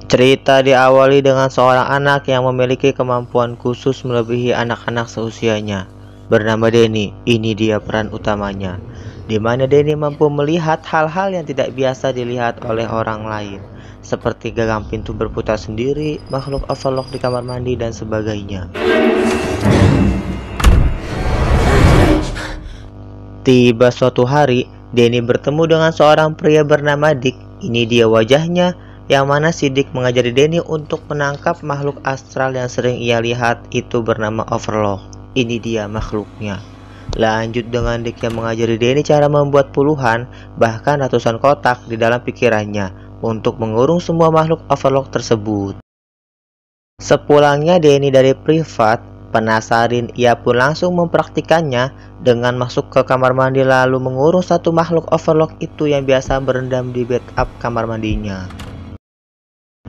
Cerita diawali dengan seorang anak yang memiliki kemampuan khusus melebihi anak-anak seusianya. Bernama Denny, ini dia peran utamanya. Di mana Denny mampu melihat hal-hal yang tidak biasa dilihat oleh orang lain, seperti gagang pintu berputar sendiri, makhluk overlock di kamar mandi, dan sebagainya. Tiba suatu hari, Denny bertemu dengan seorang pria bernama Dick. Ini dia wajahnya, yang mana si Dick mengajari Denny untuk menangkap makhluk astral yang sering ia lihat itu bernama Overlock. Ini dia makhluknya. Lanjut dengan Dick yang mengajari Denny cara membuat puluhan, bahkan ratusan kotak di dalam pikirannya untuk mengurung semua makhluk Overlock tersebut. Sepulangnya Denny dari privat, penasaran ia pun langsung mempraktikannya dengan masuk ke kamar mandi lalu mengurung satu makhluk Overlock itu yang biasa berendam di bathtub kamar mandinya.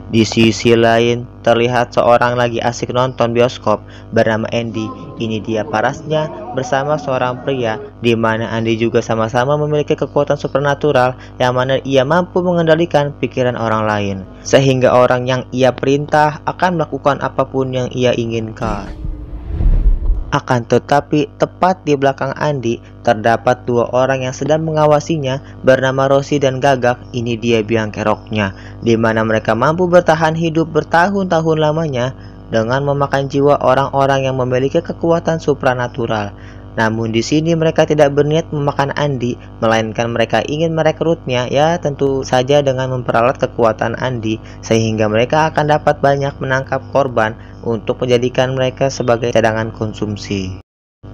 Di sisi lain, terlihat seorang lagi asik nonton bioskop bernama Andy. Ini dia parasnya bersama seorang pria, di mana Andy juga sama-sama memiliki kekuatan supernatural yang mana ia mampu mengendalikan pikiran orang lain, sehingga orang yang ia perintah akan melakukan apapun yang ia inginkan. Akan tetapi, tepat di belakang Andy, terdapat dua orang yang sedang mengawasinya bernama Rosie dan Gagak. Ini dia biang keroknya, di mana mereka mampu bertahan hidup bertahun-tahun lamanya dengan memakan jiwa orang-orang yang memiliki kekuatan supranatural. Namun di sini mereka tidak berniat memakan Andy, melainkan mereka ingin merekrutnya, ya tentu saja dengan memperalat kekuatan Andy, sehingga mereka akan dapat banyak menangkap korban untuk menjadikan mereka sebagai cadangan konsumsi.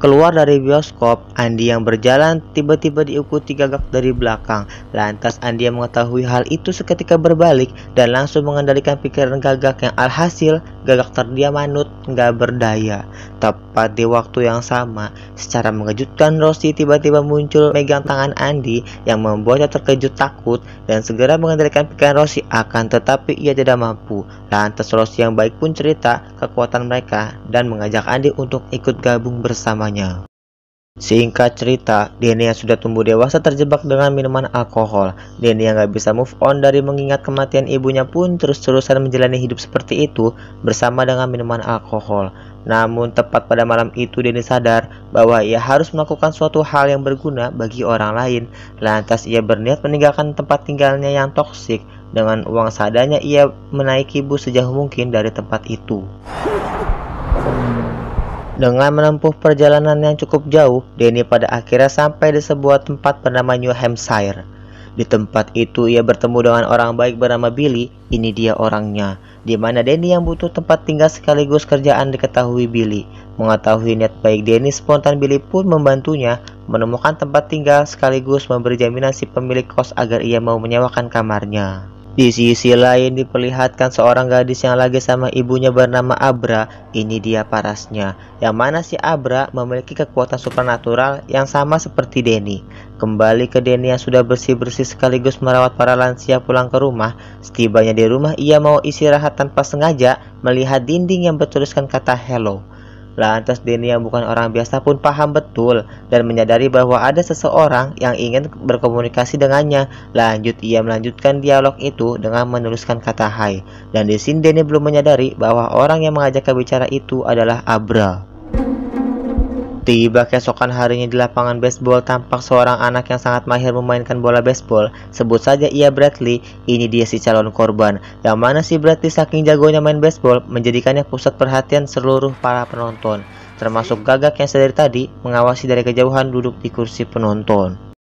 Keluar dari bioskop, Andy yang berjalan tiba-tiba diikuti Gagak dari belakang. Lantas Andy yang mengetahui hal itu seketika berbalik dan langsung mengendalikan pikiran Gagak, yang alhasil Gagak terdiam manut nggak berdaya. Tepat di waktu yang sama, secara mengejutkan Rosie tiba-tiba muncul megang tangan Andy yang membuatnya terkejut takut dan segera mengendalikan pikiran Rosie, akan tetapi ia tidak mampu. Lantas Rosie yang baik pun cerita kekuatan mereka dan mengajak Andy untuk ikut gabung bersamanya. Singkat cerita, Denny yang sudah tumbuh dewasa terjebak dengan minuman alkohol. Denny yang gak bisa move on dari mengingat kematian ibunya pun terus-terusan menjalani hidup seperti itu bersama dengan minuman alkohol. Namun tepat pada malam itu Denny sadar bahwa ia harus melakukan suatu hal yang berguna bagi orang lain. Lantas ia berniat meninggalkan tempat tinggalnya yang toksik. Dengan uang seadanya ia menaiki bus sejauh mungkin dari tempat itu. Dengan menempuh perjalanan yang cukup jauh, Denny pada akhirnya sampai di sebuah tempat bernama New Hampshire. Di tempat itu ia bertemu dengan orang baik bernama Billy. Ini dia orangnya, di mana Denny yang butuh tempat tinggal sekaligus kerjaan diketahui Billy. Mengetahui niat baik Denny, spontan Billy pun membantunya menemukan tempat tinggal sekaligus memberi jaminan si pemilik kos agar ia mau menyewakan kamarnya. Di sisi lain diperlihatkan seorang gadis yang lagi sama ibunya bernama Abra. Ini dia parasnya, yang mana si Abra memiliki kekuatan supernatural yang sama seperti Denny. Kembali ke Denny yang sudah bersih-bersih sekaligus merawat para lansia pulang ke rumah. Setibanya di rumah ia mau istirahat tanpa sengaja melihat dinding yang bertuliskan kata hello. Lantas Denny yang bukan orang biasa pun paham betul dan menyadari bahwa ada seseorang yang ingin berkomunikasi dengannya. Lanjut ia melanjutkan dialog itu dengan menuliskan kata hai. Dan di sini Denny belum menyadari bahwa orang yang mengajaknya bicara itu adalah Abra. Tiba keesokan harinya di lapangan baseball, tampak seorang anak yang sangat mahir memainkan bola baseball. Sebut saja ia Bradley. Ini dia si calon korban, yang mana si Bradley saking jagonya main baseball menjadikannya pusat perhatian seluruh para penonton, termasuk Gagak yang sedari tadi mengawasi dari kejauhan duduk di kursi penonton.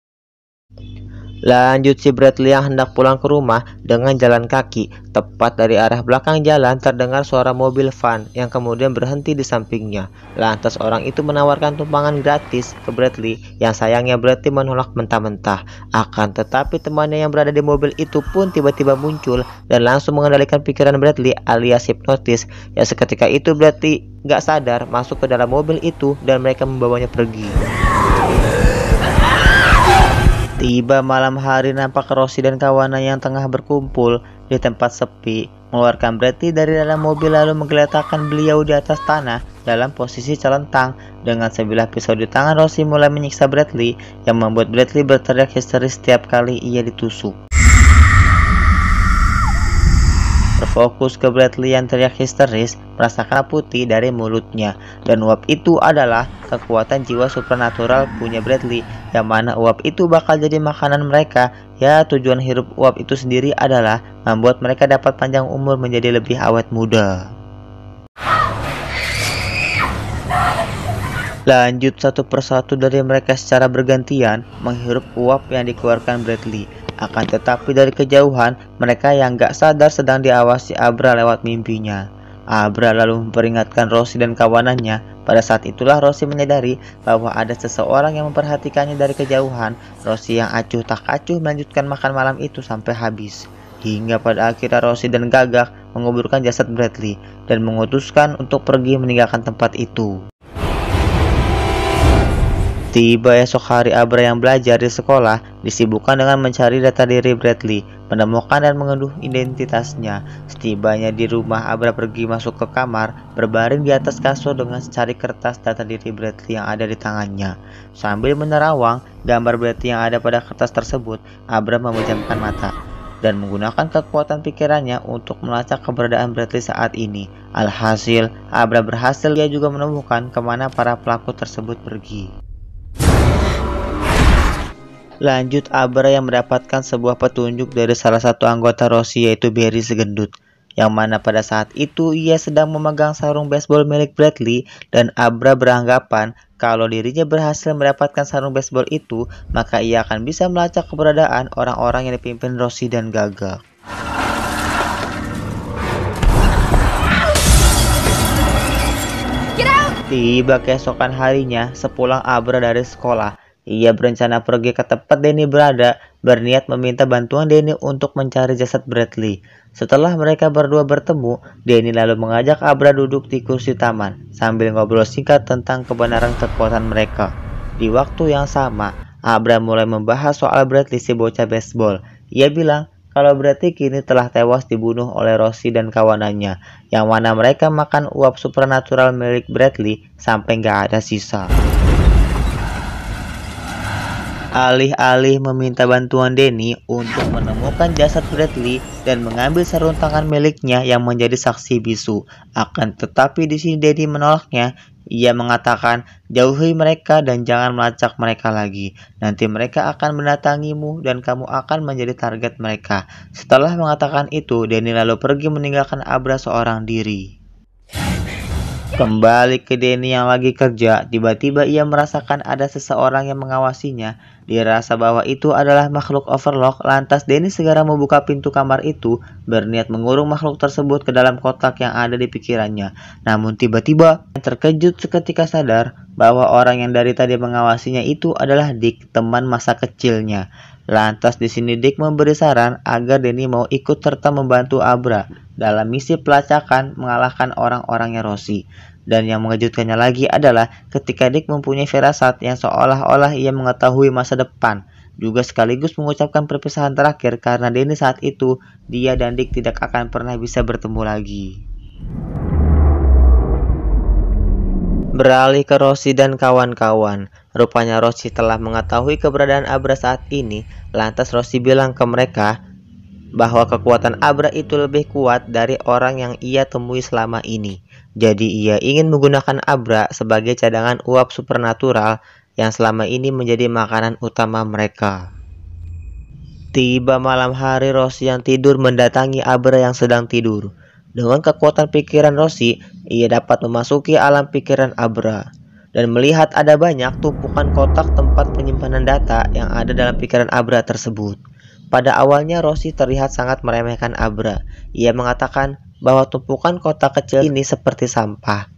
Lanjut si Bradley yang hendak pulang ke rumah dengan jalan kaki. Tepat dari arah belakang jalan terdengar suara mobil van yang kemudian berhenti di sampingnya. Lantas orang itu menawarkan tumpangan gratis ke Bradley, yang sayangnya Bradley menolak mentah-mentah. Akan tetapi temannya yang berada di mobil itu pun tiba-tiba muncul dan langsung mengendalikan pikiran Bradley alias hipnotis. Ya seketika itu Bradley gak sadar masuk ke dalam mobil itu dan mereka membawanya pergi. Tiba malam hari, nampak Rosie dan kawannya yang tengah berkumpul di tempat sepi mengeluarkan Bradley dari dalam mobil lalu menggeletakkan beliau di atas tanah dalam posisi celentang. Dengan sebilah pisau di tangan, Rosie mulai menyiksa Bradley yang membuat Bradley berteriak histeris setiap kali ia ditusuk. fokus ke Bradley yang teriak histeris merasakan putih dari mulutnya. Dan uap itu adalah kekuatan jiwa supernatural punya Bradley, yang mana uap itu bakal jadi makanan mereka. Ya, tujuan hirup uap itu sendiri adalah membuat mereka dapat panjang umur menjadi lebih awet muda. Lanjut, satu persatu dari mereka secara bergantian menghirup uap yang dikeluarkan Bradley. Akan tetapi dari kejauhan, mereka yang gak sadar sedang diawasi Abra lewat mimpinya. Abra lalu memperingatkan Rosie dan kawanannya. Pada saat itulah Rosie menyadari bahwa ada seseorang yang memperhatikannya dari kejauhan. Rosie yang acuh tak acuh melanjutkan makan malam itu sampai habis. Hingga pada akhirnya Rosie dan Gagak menguburkan jasad Bradley dan memutuskan untuk pergi meninggalkan tempat itu. Tiba esok hari, Abra yang belajar di sekolah disibukkan dengan mencari data diri Bradley, menemukan dan mengunduh identitasnya. Setibanya di rumah, Abra pergi masuk ke kamar, berbaring di atas kasur dengan secari kertas data diri Bradley yang ada di tangannya. Sambil menerawang gambar Bradley yang ada pada kertas tersebut, Abra memejamkan mata dan menggunakan kekuatan pikirannya untuk melacak keberadaan Bradley saat ini. Alhasil, Abra berhasil. Dia juga menemukan kemana para pelaku tersebut pergi. Lanjut, Abra yang mendapatkan sebuah petunjuk dari salah satu anggota Rosie, yaitu Barry Segendut, yang mana pada saat itu ia sedang memegang sarung baseball milik Bradley, dan Abra beranggapan kalau dirinya berhasil mendapatkan sarung baseball itu, maka ia akan bisa melacak keberadaan orang-orang yang dipimpin Rosie dan Gagak. Tiba keesokan harinya, sepulang Abra dari sekolah, ia berencana pergi ke tempat Danny berada, berniat meminta bantuan Danny untuk mencari jasad Bradley. Setelah mereka berdua bertemu, Danny lalu mengajak Abra duduk di kursi taman, sambil ngobrol singkat tentang kebenaran kekuatan mereka. Di waktu yang sama, Abra mulai membahas soal Bradley si bocah baseball. Ia bilang kalau Bradley kini telah tewas dibunuh oleh Rosie dan kawanannya, yang mana mereka makan uap supernatural milik Bradley sampai gak ada sisa. Alih-alih meminta bantuan Danny untuk menemukan jasad Bradley dan mengambil sarung tangan miliknya yang menjadi saksi bisu, akan tetapi di sini Danny menolaknya. Ia mengatakan, jauhi mereka dan jangan melacak mereka lagi. Nanti mereka akan mendatangimu dan kamu akan menjadi target mereka. Setelah mengatakan itu, Danny lalu pergi meninggalkan Abra seorang diri. Kembali ke Danny yang lagi kerja, tiba-tiba ia merasakan ada seseorang yang mengawasinya. Dia rasa bahwa itu adalah makhluk Overlock. Lantas Danny segera membuka pintu kamar itu, berniat mengurung makhluk tersebut ke dalam kotak yang ada di pikirannya. Namun tiba-tiba terkejut seketika sadar bahwa orang yang dari tadi mengawasinya itu adalah Dick, teman masa kecilnya. Lantas di sini Dick memberi saran agar Danny mau ikut serta membantu Abra dalam misi pelacakan mengalahkan orang-orangnya Rosie. Dan yang mengejutkannya lagi adalah ketika Dick mempunyai firasat yang seolah-olah ia mengetahui masa depan, juga sekaligus mengucapkan perpisahan terakhir karena Danny saat itu dia dan Dick tidak akan pernah bisa bertemu lagi. Beralih ke Rosie dan kawan-kawan. Rupanya Rosie telah mengetahui keberadaan Abra saat ini. Lantas Rosie bilang ke mereka bahwa kekuatan Abra itu lebih kuat dari orang yang ia temui selama ini. Jadi ia ingin menggunakan Abra sebagai cadangan uap supernatural yang selama ini menjadi makanan utama mereka. Tiba malam hari, Rosie yang tidur mendatangi Abra yang sedang tidur. Dengan kekuatan pikiran Rosie, ia dapat memasuki alam pikiran Abra dan melihat ada banyak tumpukan kotak tempat penyimpanan data yang ada dalam pikiran Abra tersebut. Pada awalnya Rosie terlihat sangat meremehkan Abra. Ia mengatakan bahwa tumpukan kotak kecil ini seperti sampah.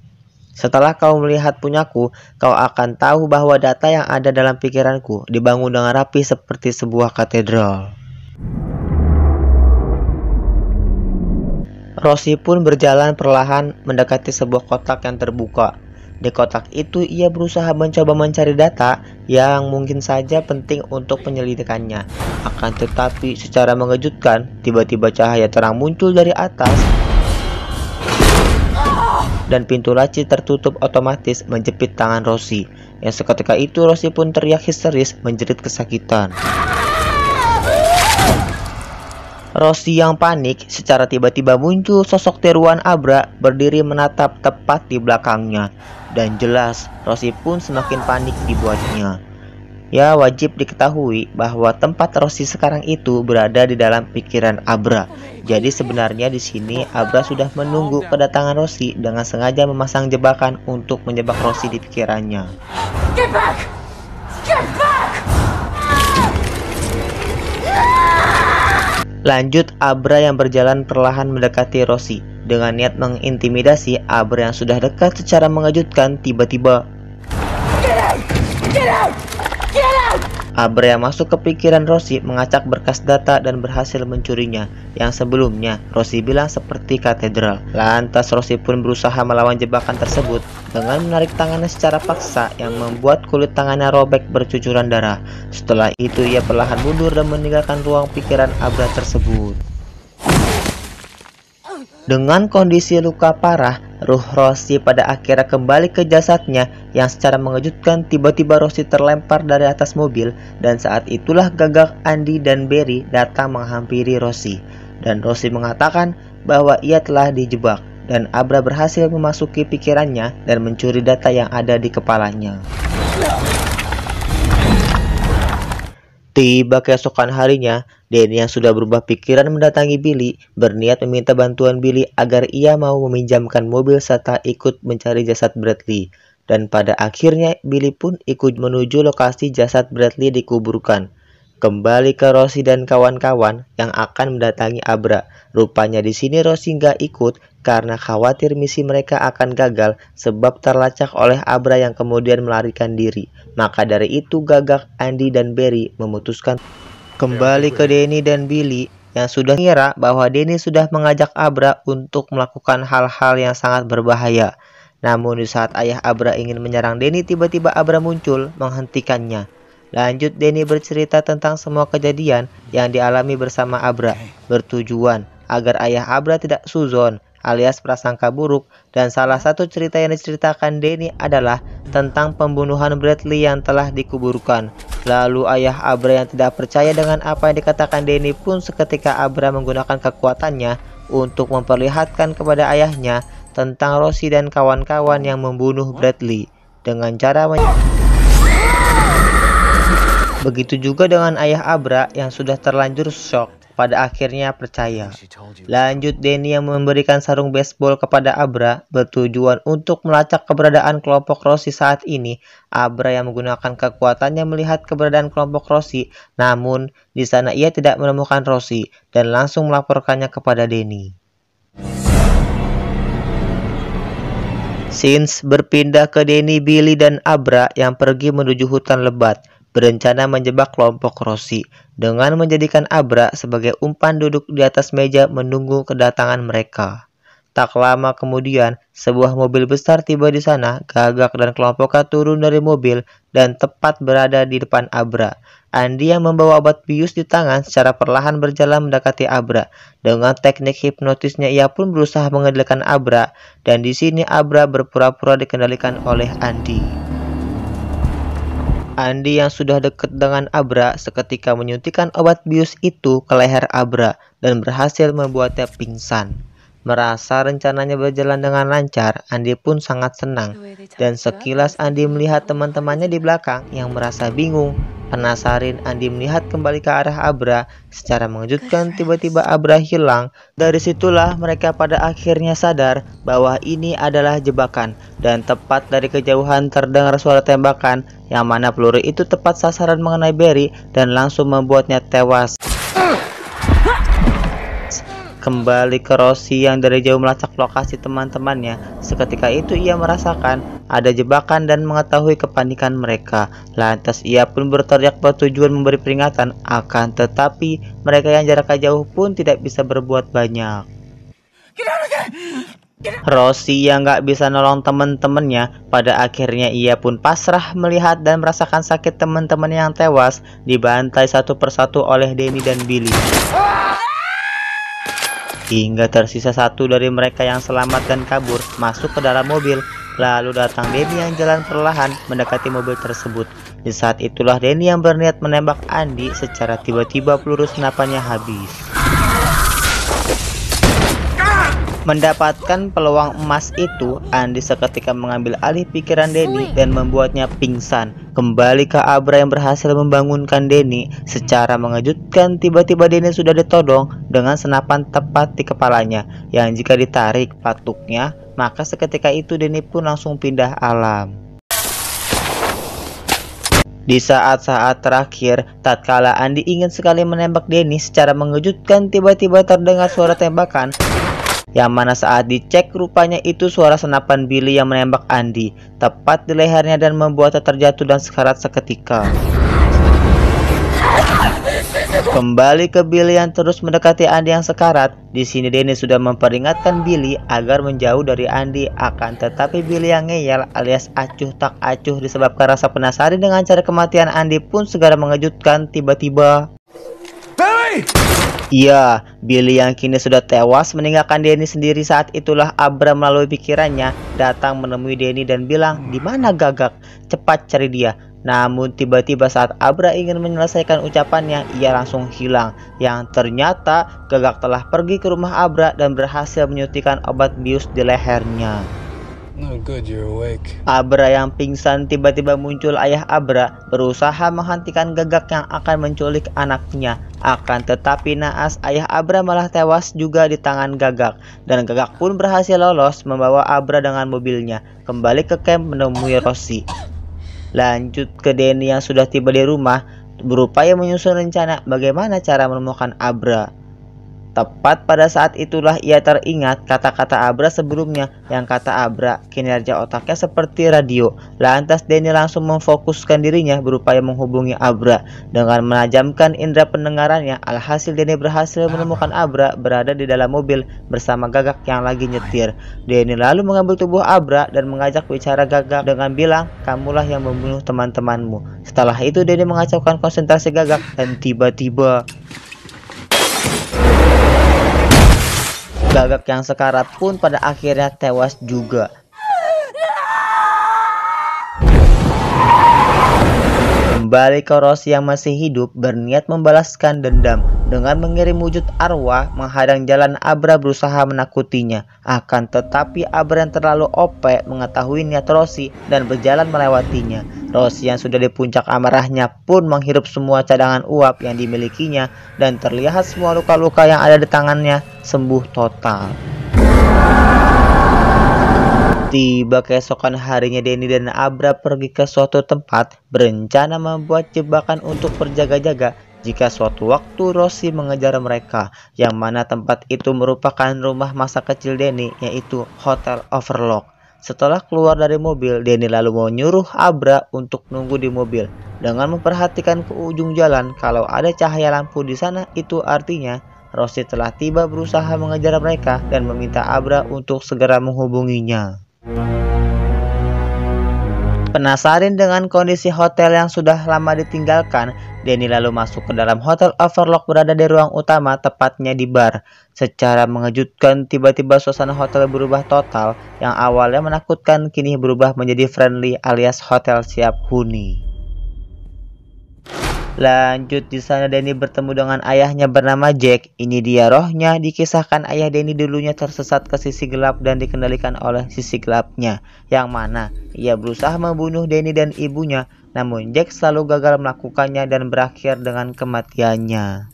Setelah kau melihat punyaku, kau akan tahu bahwa data yang ada dalam pikiranku dibangun dengan rapi seperti sebuah katedral. Rosie pun berjalan perlahan mendekati sebuah kotak yang terbuka. Di kotak itu ia berusaha mencoba mencari data yang mungkin saja penting untuk penyelidikannya. Akan tetapi secara mengejutkan, tiba-tiba cahaya terang muncul dari atas dan pintu laci tertutup otomatis menjepit tangan Rosie. Yang seketika itu Rosie pun teriak histeris menjerit kesakitan. Rosie yang panik, secara tiba-tiba muncul sosok tiruan Abra berdiri menatap tepat di belakangnya. Dan jelas, Rosie pun semakin panik dibuatnya. Ya, wajib diketahui bahwa tempat Rosie sekarang itu berada di dalam pikiran Abra. Jadi sebenarnya di sini Abra sudah menunggu kedatangan Rosie dengan sengaja memasang jebakan untuk menjebak Rosie di pikirannya. Get back! Get back! Lanjut, Abra yang berjalan perlahan mendekati Rosie. Dengan niat mengintimidasi, Abra yang sudah dekat secara mengejutkan tiba-tiba Get out! Get out! Get out! Abra yang masuk ke pikiran Rosie mengacak berkas data dan berhasil mencurinya. Yang sebelumnya Rosie bilang seperti katedral. Lantas Rosie pun berusaha melawan jebakan tersebut dengan menarik tangannya secara paksa yang membuat kulit tangannya robek bercucuran darah. Setelah itu ia perlahan mundur dan meninggalkan ruang pikiran Abra tersebut. Dengan kondisi luka parah, ruh Rosie pada akhirnya kembali ke jasadnya yang secara mengejutkan tiba-tiba Rosie terlempar dari atas mobil dan saat itulah gagak Andy dan Barry datang menghampiri Rosie. Dan Rosie mengatakan bahwa ia telah dijebak dan Abra berhasil memasuki pikirannya dan mencuri data yang ada di kepalanya. Tiba keesokan harinya, Danny yang sudah berubah pikiran mendatangi Billy, berniat meminta bantuan Billy agar ia mau meminjamkan mobil serta ikut mencari jasad Bradley. Dan pada akhirnya Billy pun ikut menuju lokasi jasad Bradley dikuburkan. Kembali ke Rosie dan kawan-kawan yang akan mendatangi Abra. Rupanya di sini Rosie nggak ikut karena khawatir misi mereka akan gagal sebab terlacak oleh Abra yang kemudian melarikan diri. Maka dari itu gagak Andy dan Barry memutuskan kembali ke Danny dan Billy yang sudah mengira bahwa Danny sudah mengajak Abra untuk melakukan hal-hal yang sangat berbahaya. Namun di saat ayah Abra ingin menyerang Danny, tiba-tiba Abra muncul menghentikannya. Lanjut, Danny bercerita tentang semua kejadian yang dialami bersama Abra, bertujuan agar ayah Abra tidak suzon alias prasangka buruk, dan salah satu cerita yang diceritakan Danny adalah tentang pembunuhan Bradley yang telah dikuburkan. Lalu ayah Abra yang tidak percaya dengan apa yang dikatakan Danny pun seketika Abra menggunakan kekuatannya untuk memperlihatkan kepada ayahnya tentang Rosie dan kawan-kawan yang membunuh Bradley dengan cara begitu juga dengan ayah Abra yang sudah terlanjur shock, pada akhirnya percaya. Lanjut, Danny yang memberikan sarung baseball kepada Abra bertujuan untuk melacak keberadaan kelompok Rosie saat ini. Abra yang menggunakan kekuatannya melihat keberadaan kelompok Rosie, namun di sana ia tidak menemukan Rosie dan langsung melaporkannya kepada Danny. Scenes berpindah ke Danny, Billy, dan Abra yang pergi menuju hutan lebat, berencana menjebak kelompok Rosie dengan menjadikan Abra sebagai umpan duduk di atas meja menunggu kedatangan mereka. Tak lama kemudian, sebuah mobil besar tiba di sana. Gagak dan kelompoknya turun dari mobil dan tepat berada di depan Abra. Andy yang membawa obat bius di tangan secara perlahan berjalan mendekati Abra. Dengan teknik hipnotisnya ia pun berusaha mengendalikan Abra, dan di sini Abra berpura-pura dikendalikan oleh Andy. Andy yang sudah dekat dengan Abra seketika menyuntikkan obat bius itu ke leher Abra dan berhasil membuatnya pingsan. Merasa rencananya berjalan dengan lancar, Andy pun sangat senang. Dan sekilas Andy melihat teman-temannya di belakang yang merasa bingung. Penasaran, Andy melihat kembali ke arah Abra. Secara mengejutkan, tiba-tiba Abra hilang. Dari situlah mereka pada akhirnya sadar bahwa ini adalah jebakan. Dan tepat dari kejauhan terdengar suara tembakan, yang mana peluru itu tepat sasaran mengenai Barry dan langsung membuatnya tewas. Kembali ke Rosie yang dari jauh melacak lokasi teman-temannya. Seketika itu ia merasakan ada jebakan dan mengetahui kepanikan mereka. Lantas ia pun berteriak bertujuan memberi peringatan, akan tetapi mereka yang jaraknya jauh pun tidak bisa berbuat banyak. Rosie yang gak bisa nolong teman-temannya, pada akhirnya ia pun pasrah melihat dan merasakan sakit teman-teman yang tewas dibantai satu persatu oleh Danny dan Billy. Hingga tersisa satu dari mereka yang selamat dan kabur masuk ke dalam mobil. Lalu datang Danny yang jalan perlahan mendekati mobil tersebut. Di saat itulah Danny yang berniat menembak Andy, secara tiba-tiba peluru senapannya habis. Mendapatkan peluang emas itu, Andi seketika mengambil alih pikiran Denny dan membuatnya pingsan. Kembali ke Abra yang berhasil membangunkan Denny. Secara mengejutkan, tiba-tiba Denny sudah ditodong dengan senapan tepat di kepalanya, yang jika ditarik patuknya, maka seketika itu Denny pun langsung pindah alam. Di saat-saat terakhir, tatkala Andi ingin sekali menembak Denny, secara mengejutkan tiba-tiba terdengar suara tembakan, yang mana saat dicek rupanya itu suara senapan Billy yang menembak Andi tepat di lehernya dan membuatnya terjatuh dan sekarat seketika. Kembali ke Billy yang terus mendekati Andi yang sekarat. Di sini Denny sudah memperingatkan Billy agar menjauh dari Andi, akan tetapi Billy yang ngeyel alias acuh tak acuh disebabkan rasa penasaran dengan cara kematian Andi pun segera mengejutkan tiba-tiba. Iya, Billy yang kini sudah tewas meninggalkan Denny sendiri. Saat itulah Abra melalui pikirannya datang menemui Denny dan bilang, "Di mana Gagak? Cepat cari dia." Namun tiba-tiba saat Abra ingin menyelesaikan ucapannya, ia langsung hilang. Yang ternyata Gagak telah pergi ke rumah Abra dan berhasil menyuntikkan obat bius di lehernya. No good, you're awake. Abra yang pingsan, tiba-tiba muncul ayah Abra berusaha menghentikan Gagak yang akan menculik anaknya. Akan tetapi naas, ayah Abra malah tewas juga di tangan Gagak. Dan Gagak pun berhasil lolos membawa Abra dengan mobilnya kembali ke camp menemui Rosie. Lanjut ke Denny yang sudah tiba di rumah, berupaya menyusun rencana bagaimana cara menemukan Abra. Tepat pada saat itulah ia teringat kata-kata Abra sebelumnya, yang kata Abra kinerja otaknya seperti radio. Lantas Denny langsung memfokuskan dirinya berupaya menghubungi Abra dengan menajamkan indera pendengarannya. Alhasil Denny berhasil menemukan Abra berada di dalam mobil bersama Gagak yang lagi nyetir. Denny lalu mengambil tubuh Abra dan mengajak bicara Gagak dengan bilang, "Kamulah yang membunuh teman-temanmu." Setelah itu Denny mengacaukan konsentrasi Gagak dan tiba-tiba Gagak yang sekarat pun pada akhirnya tewas juga. Kembali ke Rosie yang masih hidup berniat membalaskan dendam dengan mengirim wujud arwah menghadang jalan Abra berusaha menakutinya. Akan tetapi Abra yang terlalu OP mengetahui niat Rosie dan berjalan melewatinya. Rosie yang sudah di puncak amarahnya pun menghirup semua cadangan uap yang dimilikinya dan terlihat semua luka-luka yang ada di tangannya sembuh total. Tiba keesokan harinya, Denny dan Abra pergi ke suatu tempat berencana membuat jebakan untuk berjaga-jaga jika suatu waktu Rosie mengejar mereka, yang mana tempat itu merupakan rumah masa kecil Denny, yaitu Hotel Overlook. Setelah keluar dari mobil, Denny lalu menyuruh Abra untuk nunggu di mobil dengan memperhatikan ke ujung jalan. Kalau ada cahaya lampu di sana, itu artinya Rosie telah tiba berusaha mengejar mereka dan meminta Abra untuk segera menghubunginya. Penasaran dengan kondisi hotel yang sudah lama ditinggalkan, Denny lalu masuk ke dalam Hotel Overlook berada di ruang utama, tepatnya di bar. Secara mengejutkan, tiba-tiba suasana hotel berubah total, yang awalnya menakutkan kini berubah menjadi friendly alias hotel siap huni. Lanjut di sana Denny bertemu dengan ayahnya bernama Jack. Ini dia rohnya. Dikisahkan ayah Denny dulunya tersesat ke sisi gelap dan dikendalikan oleh sisi gelapnya, yang mana ia berusaha membunuh Denny dan ibunya, namun Jack selalu gagal melakukannya dan berakhir dengan kematiannya.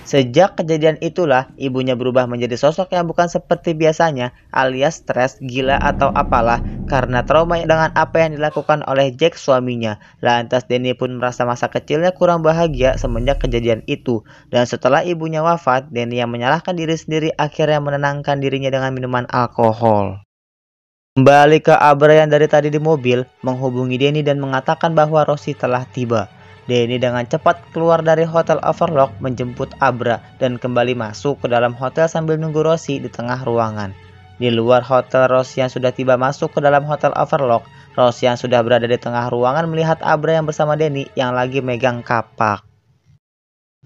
Sejak kejadian itulah ibunya berubah menjadi sosok yang bukan seperti biasanya, alias stres, gila atau apalah, karena trauma dengan apa yang dilakukan oleh Jack suaminya. Lantas Denny pun merasa masa kecilnya kurang bahagia semenjak kejadian itu, dan setelah ibunya wafat, Denny yang menyalahkan diri sendiri akhirnya menenangkan dirinya dengan minuman alkohol. Kembali ke Abra yang dari tadi di mobil menghubungi Denny dan mengatakan bahwa Rosie telah tiba. Denny dengan cepat keluar dari Hotel Overlook menjemput Abra dan kembali masuk ke dalam hotel sambil nunggu Rosie di tengah ruangan. Di luar hotel, Rosie yang sudah tiba masuk ke dalam Hotel Overlook. Rosie yang sudah berada di tengah ruangan melihat Abra yang bersama Denny yang lagi megang kapak.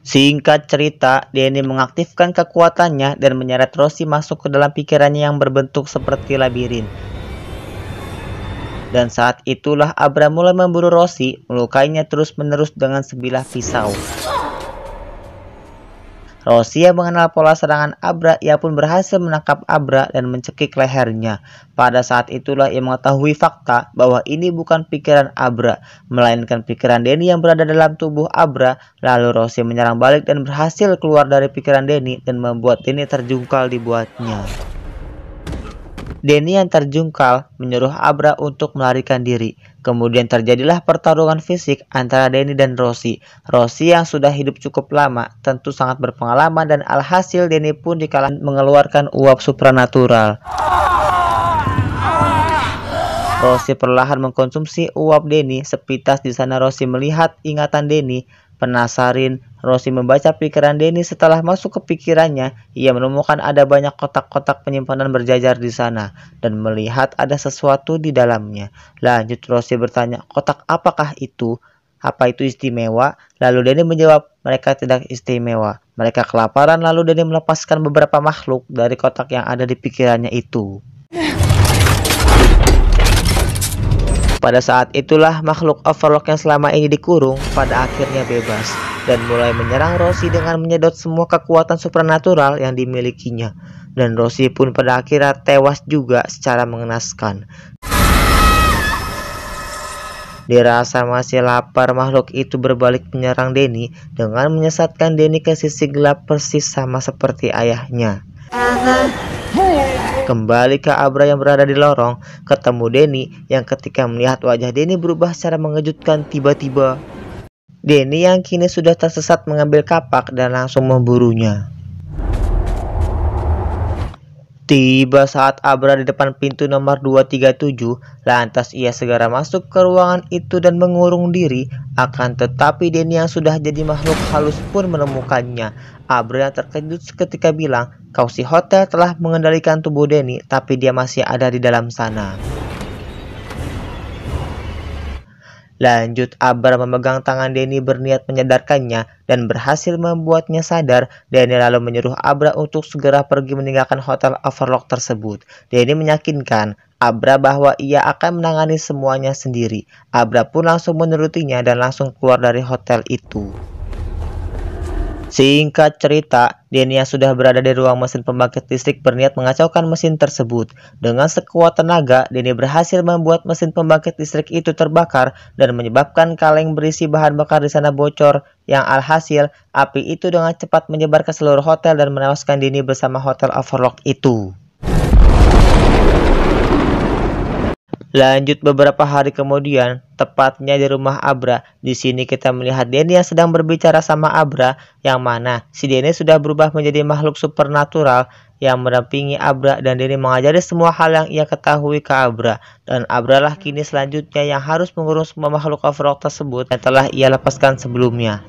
Singkat cerita, Denny mengaktifkan kekuatannya dan menyeret Rosie masuk ke dalam pikirannya yang berbentuk seperti labirin. Dan saat itulah Abra mulai memburu Rosie, melukainya terus-menerus dengan sebilah pisau. Rosie yang mengenal pola serangan Abra, ia pun berhasil menangkap Abra dan mencekik lehernya. Pada saat itulah ia mengetahui fakta bahwa ini bukan pikiran Abra, melainkan pikiran Denny yang berada dalam tubuh Abra. Lalu Rosie menyerang balik dan berhasil keluar dari pikiran Denny dan membuat Denny terjungkal di buatnya. Denny yang terjungkal menyuruh Abra untuk melarikan diri. Kemudian terjadilah pertarungan fisik antara Denny dan Rosie. Rosie yang sudah hidup cukup lama tentu sangat berpengalaman, dan alhasil Denny pun dikalahkan mengeluarkan uap supranatural. Rosie perlahan mengkonsumsi uap Denny. Sepintas di sana Rosie melihat ingatan Denny. Penasaran, Rosie membaca pikiran Denny. Setelah masuk ke pikirannya, ia menemukan ada banyak kotak-kotak penyimpanan berjajar di sana dan melihat ada sesuatu di dalamnya. Lanjut Rosie bertanya, kotak apakah itu? Apa itu istimewa? Lalu Denny menjawab, mereka tidak istimewa. Mereka kelaparan. Lalu Denny melepaskan beberapa makhluk dari kotak yang ada di pikirannya itu. Pada saat itulah makhluk Overlock yang selama ini dikurung pada akhirnya bebas dan mulai menyerang Rosie dengan menyedot semua kekuatan supranatural yang dimilikinya. Dan Rosie pun pada akhirnya tewas juga secara mengenaskan. Dirasa masih lapar, makhluk itu berbalik menyerang Denny dengan menyesatkan Denny ke sisi gelap persis sama seperti ayahnya. Kembali ke Abra yang berada di lorong, ketemu Denny yang ketika melihat wajah Denny berubah secara mengejutkan tiba-tiba. Denny yang kini sudah tersesat mengambil kapak dan langsung memburunya. Tiba saat Abra di depan pintu nomor 237, lantas ia segera masuk ke ruangan itu dan mengurung diri. Akan tetapi Denny yang sudah jadi makhluk halus pun menemukannya. Abra yang terkejut seketika bilang, "Kau si hotel telah mengendalikan tubuh Denny, tapi dia masih ada di dalam sana." Lanjut, Abra memegang tangan Denny berniat menyadarkannya dan berhasil membuatnya sadar. Denny lalu menyuruh Abra untuk segera pergi meninggalkan hotel Overlock tersebut. Denny meyakinkan Abra bahwa ia akan menangani semuanya sendiri. Abra pun langsung menurutinya dan langsung keluar dari hotel itu. Singkat cerita, Denny yang sudah berada di ruang mesin pembangkit listrik berniat mengacaukan mesin tersebut. Dengan sekuat tenaga, Denny berhasil membuat mesin pembangkit listrik itu terbakar dan menyebabkan kaleng berisi bahan bakar di sana bocor. Yang alhasil, api itu dengan cepat menyebar ke seluruh hotel dan menewaskan Denny bersama hotel Overlock itu. Lanjut beberapa hari kemudian, tepatnya di rumah Abra. Di sini kita melihat Denny yang sedang berbicara sama Abra, yang mana si Denny sudah berubah menjadi makhluk supernatural yang mendampingi Abra, dan Denny mengajari semua hal yang ia ketahui ke Abra. Dan Abra lah kini selanjutnya yang harus mengurus semua makhluk Overlock tersebut yang telah ia lepaskan sebelumnya.